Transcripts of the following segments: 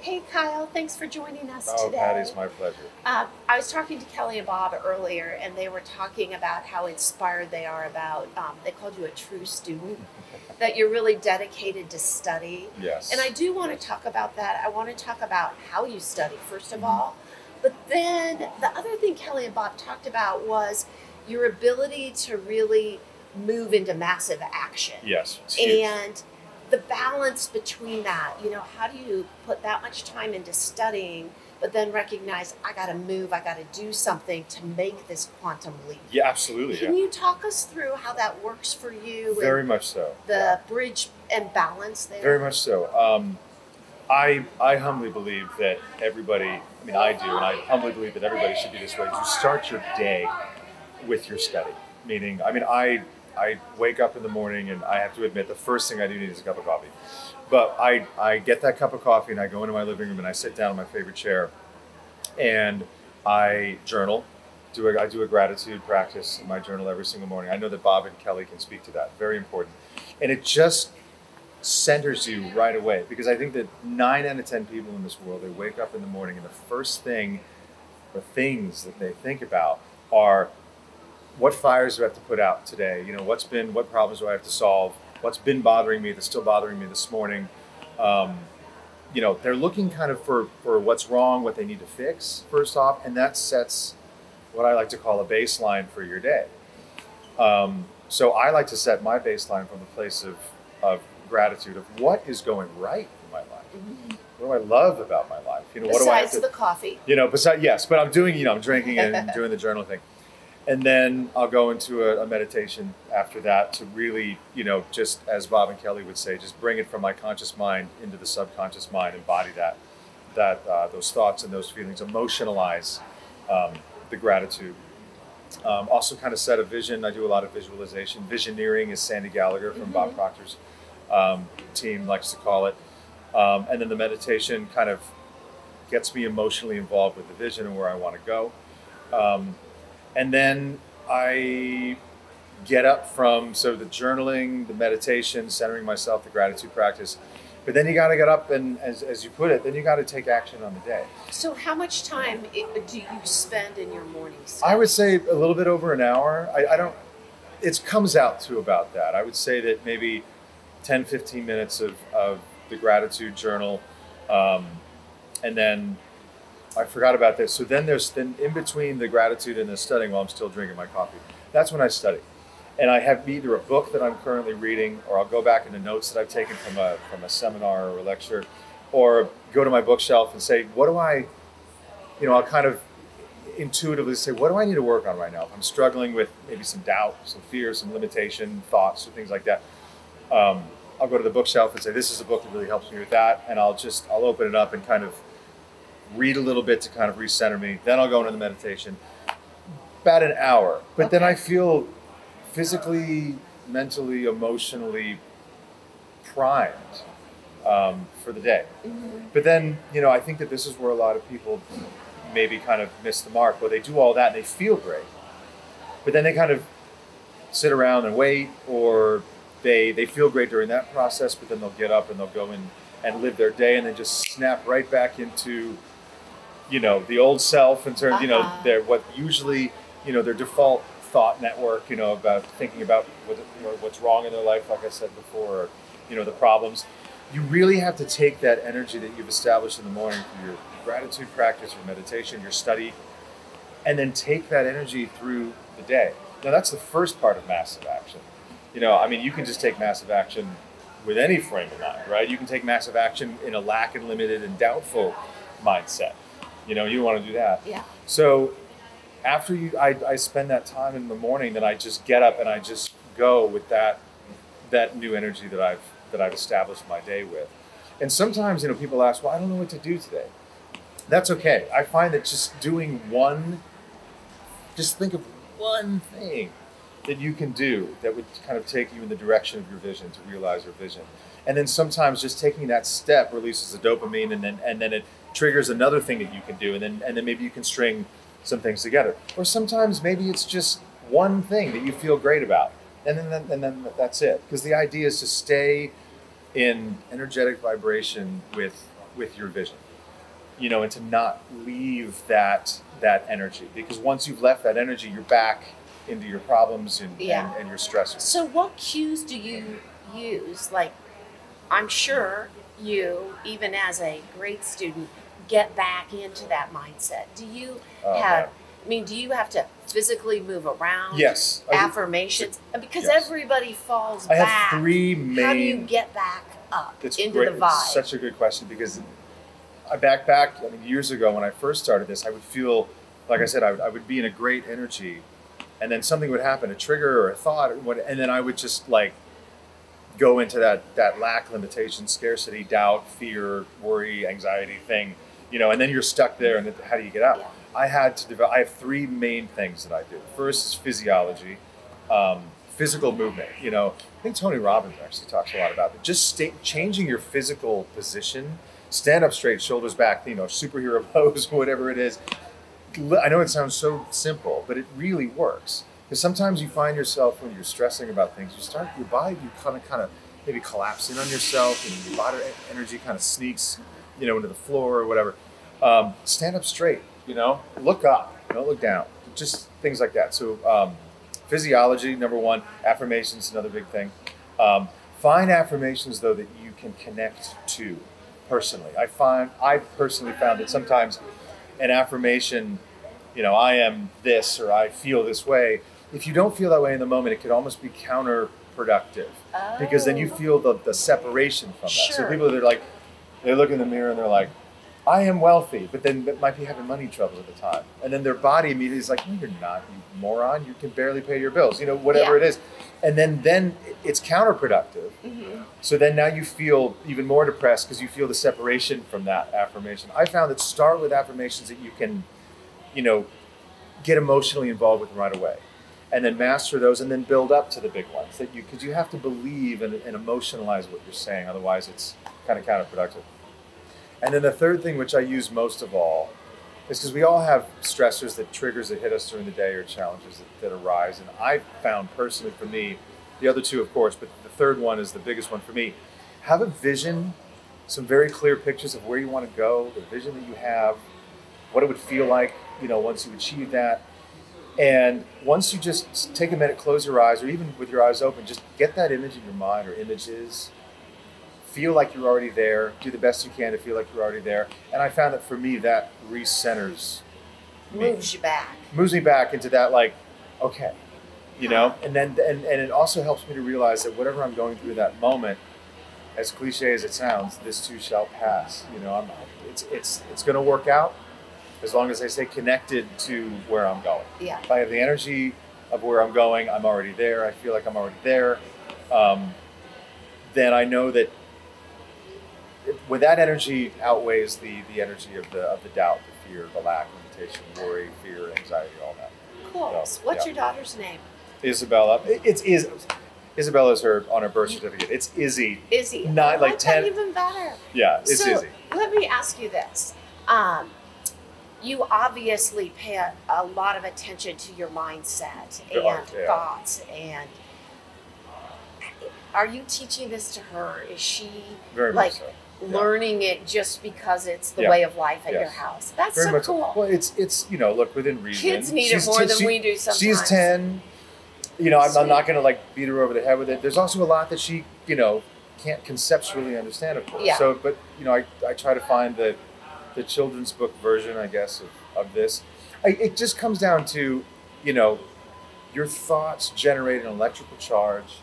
Hey Kyle, thanks for joining us Oh, today. Patty, it's my pleasure. I was talking to Kelly and Bob earlier, and they were talking about how inspired they are about, they called you a true student, that you're really dedicated to study. Yes. And I do want to talk about that. I want to talk about how you study, first of Mhm. all. But then the other thing Kelly and Bob talked about was your ability to really move into massive action. Yes. It's huge. And the balance between that, how do you put that much time into studying, but then recognize I got to move, I got to do something to make this quantum leap? Yeah, absolutely. Can you talk us through how that works for you? Very much so. The bridge and balance there? Very much so. I humbly believe that everybody, I mean, I do, and I humbly believe that everybody should be this way. You start your day with your study. Meaning, I wake up in the morning and I have to admit the first thing I do need is a cup of coffee. But I get that cup of coffee and I go into my living room and I sit down in my favorite chair and I journal. I do a gratitude practice in my journal every single morning. I know that Bob and Kelly can speak to that. Very important. And it just centers you right away, because I think that 9 out of 10 people in this world, they wake up in the morning and the first thing or things that they think about are, what fires do I have to put out today? What problems do I have to solve? What's been bothering me that's still bothering me this morning? They're looking kind of for what's wrong, what they need to fix first off, and that sets what I like to call a baseline for your day. So I like to set my baseline from a place of gratitude, of what is going right in my life. Mm-hmm. What do I love about my life? Besides the coffee. Yes, but I'm doing, I'm drinking and doing the journal thing. And then I'll go into a meditation after that to really, just as Bob and Kelly would say, just bring it from my conscious mind into the subconscious mind, embody those thoughts and those feelings, emotionalize the gratitude. Also kind of set a vision. I do a lot of visualization. Visioneering, as Sandy Gallagher from Bob Proctor's team likes to call it. And then the meditation kind of gets me emotionally involved with the vision and where I want to go. And then I get up from the journaling, the meditation, centering myself, the gratitude practice. But then you got to get up and, as you put it, then you got to take action on the day. So how much time do you spend in your mornings? I would say a little bit over an hour. It comes out to about that. I would say that maybe 10, 15 minutes of the gratitude journal. And then I forgot about this. So then in between the gratitude and the studying, while I'm still drinking my coffee, that's when I study. And I have either a book that I'm currently reading, or I'll go back into notes that I've taken from a seminar or a lecture, or go to my bookshelf and say, I'll kind of intuitively say, what do I need to work on right now? If I'm struggling with maybe some doubt, some fear, some limitation, thoughts, or things like that, I'll go to the bookshelf and say, this is a book that really helps me with that. And I'll open it up and kind of read a little bit to kind of recenter me. Then I'll go into the meditation. About an hour. But then I feel physically, mentally, emotionally primed for the day. Mm-hmm. But then, I think that this is where a lot of people maybe kind of miss the mark. Well, they do all that and they feel great. But then they kind of sit around and wait, or they feel great during that process, but then they'll get up and they'll go in and live their day and then just snap right back into the old self in terms, their their default thought network, about thinking about what's wrong in their life, like I said before, or, the problems. You really have to take that energy that you've established in the morning through your gratitude practice, your meditation, your study, and then take that energy through the day. Now, that's the first part of massive action. You can just take massive action with any frame of mind, right? You can take massive action in a lack and limited and doubtful mindset. You don't want to do that. Yeah. So after I spend that time in the morning, then I just get up and I just go with that new energy that I've established my day with. And sometimes, people ask, well, I don't know what to do today. That's okay. I find that just think of one thing that you can do that would kind of take you in the direction of your vision, to realize your vision. And then sometimes just taking that step releases the dopamine, and then it triggers another thing that you can do, and then maybe you can string some things together. Or sometimes maybe it's just one thing that you feel great about, and then that's it. Because the idea is to stay in energetic vibration with your vision. and to not leave that energy, because once you've left that energy, you're back into your problems and your stressors. So what cues do you use? Like, I'm sure you, even as a grade student, get back into that mindset. Do you have, do you have to physically move around? Yes. Affirmations? Because everybody falls I back. have three main... How do you get back up into the vibe? It's such a good question, because back years ago when I first started this, I would feel, like I said, I would be in a great energy, and then something would happen, a trigger or a thought, and then I would just go into that lack, limitation, scarcity, doubt, fear, worry, anxiety thing, and then you're stuck there, and how do you get out? Yeah. I have three main things that I do. First is physiology, physical movement. I think Tony Robbins actually talks a lot about it. Just changing your physical position, stand up straight, shoulders back, superhero pose, whatever it is. I know it sounds so simple, but it really works. Because sometimes you find yourself, when you're stressing about things, your body, you kind of maybe collapse in on yourself, and your body energy kind of sneaks, into the floor or whatever. Stand up straight, look up, don't look down, just things like that. So physiology, number one. Affirmations, another big thing. Find affirmations, though, that you can connect to personally. I personally found that sometimes an affirmation, I am this, or I feel this way, if you don't feel that way in the moment, it could almost be counterproductive, because then you feel the separation from that. Sure. So people that are they look in the mirror and they're like, I am wealthy, but then they might be having money trouble at the time. And then their body immediately is like, no, you're not, you moron. You can barely pay your bills, whatever it is. And then it's counterproductive. Mm-hmm. So then now you feel even more depressed because you feel the separation from that affirmation. I found that start with affirmations that you can, get emotionally involved with right away. And then master those, and then build up to the big ones because you have to believe and emotionalize what you're saying. Otherwise, it's kind of counterproductive. And then the third thing, which I use most of all, is because we all have stressors, triggers that hit us during the day, or challenges that arise. And I found personally, for me, the other two, of course, but the third one is the biggest one for me. Have a vision, some very clear pictures of where you want to go, the vision that you have, what it would feel like, once you achieve that. And once you just take a minute, close your eyes, or even with your eyes open, just get that image in your mind, or images. Feel like you're already there. Do the best you can to feel like you're already there. And I found that for me, that recenters me. Moves you back. Moves me back into that, okay, And then and it also helps me to realize that whatever I'm going through that moment, as cliche as it sounds, this too shall pass. It's going to work out as long as I stay connected to where I'm going. Yeah. If I have the energy of where I'm going, I'm already there. I feel like I'm already there. Then I know that when that energy outweighs the energy of the doubt, the fear, the lack, limitation, worry, fear, anxiety, all that. Cool. So, what's your daughter's name? Isabella. Isabella's on her birth certificate. It's Izzy. Izzy. Not like 10. Even better. Yeah, it's Izzy. Let me ask you this. You obviously pay a lot of attention to your mindset and thoughts. And are you teaching this to her? Is she very much so. Learning it just because it's the way of life at your house? That's very so cool. Well, it's look, within reason. Kids need it more than we do sometimes. She's 10. I'm not going to beat her over the head with it. There's also a lot that she can't conceptually understand, of course. Yeah. So, but I try to find the children's book version, I guess, of this. It just comes down to your thoughts generate an electrical charge.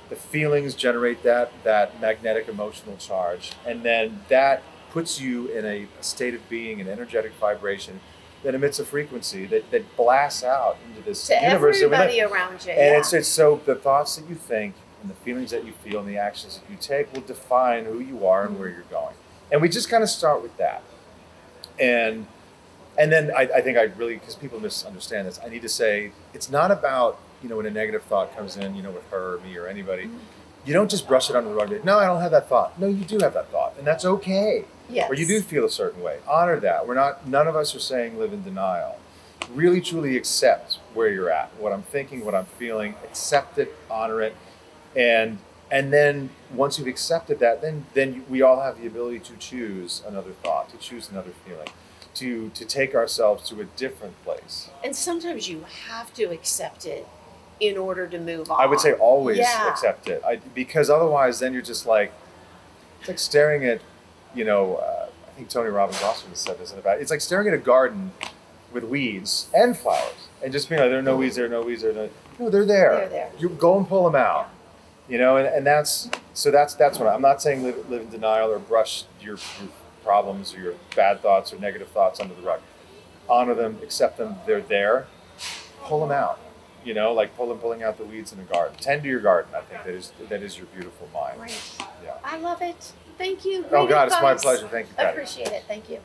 The feelings generate that magnetic emotional charge, and then that puts you in a state of being, an energetic vibration that emits a frequency that blasts out into this to universe. Everybody around you. And it's so the thoughts that you think and the feelings that you feel and the actions that you take will define who you are and where you're going. And we just kind of start with that. And then I think because people misunderstand this, I need to say it's not about, when a negative thought comes in, with her or me or anybody, you don't just brush it under the rug. No, I don't have that thought. No, you do have that thought, and that's okay. Yes. Or you do feel a certain way. Honor that. None of us are saying live in denial. Really, truly accept where you're at, what I'm thinking, what I'm feeling. Accept it, honor it, and And then once you've accepted that, then we all have the ability to choose another thought, to choose another feeling, to take ourselves to a different place. And sometimes you have to accept it in order to move on. I would say always Yeah. accept it, because otherwise, then you're just like, it's like staring at, I think Tony Robbins also said this in the back. It's like staring at a garden with weeds and flowers, and just being like, there are no weeds, there are no weeds, there are no. No, they're there. They're there. You go and pull them out. And that's what I'm not saying live in denial or brush your problems or your bad thoughts or negative thoughts under the rug. Honor them, accept them. They're there. Pull them out. Like pulling out the weeds in a garden. Tend to your garden. I think that is your beautiful mind. Right. Yeah. I love it. Thank you. Oh Great God, it's my advice. pleasure. Thank you, Patty. I appreciate it. Thank you.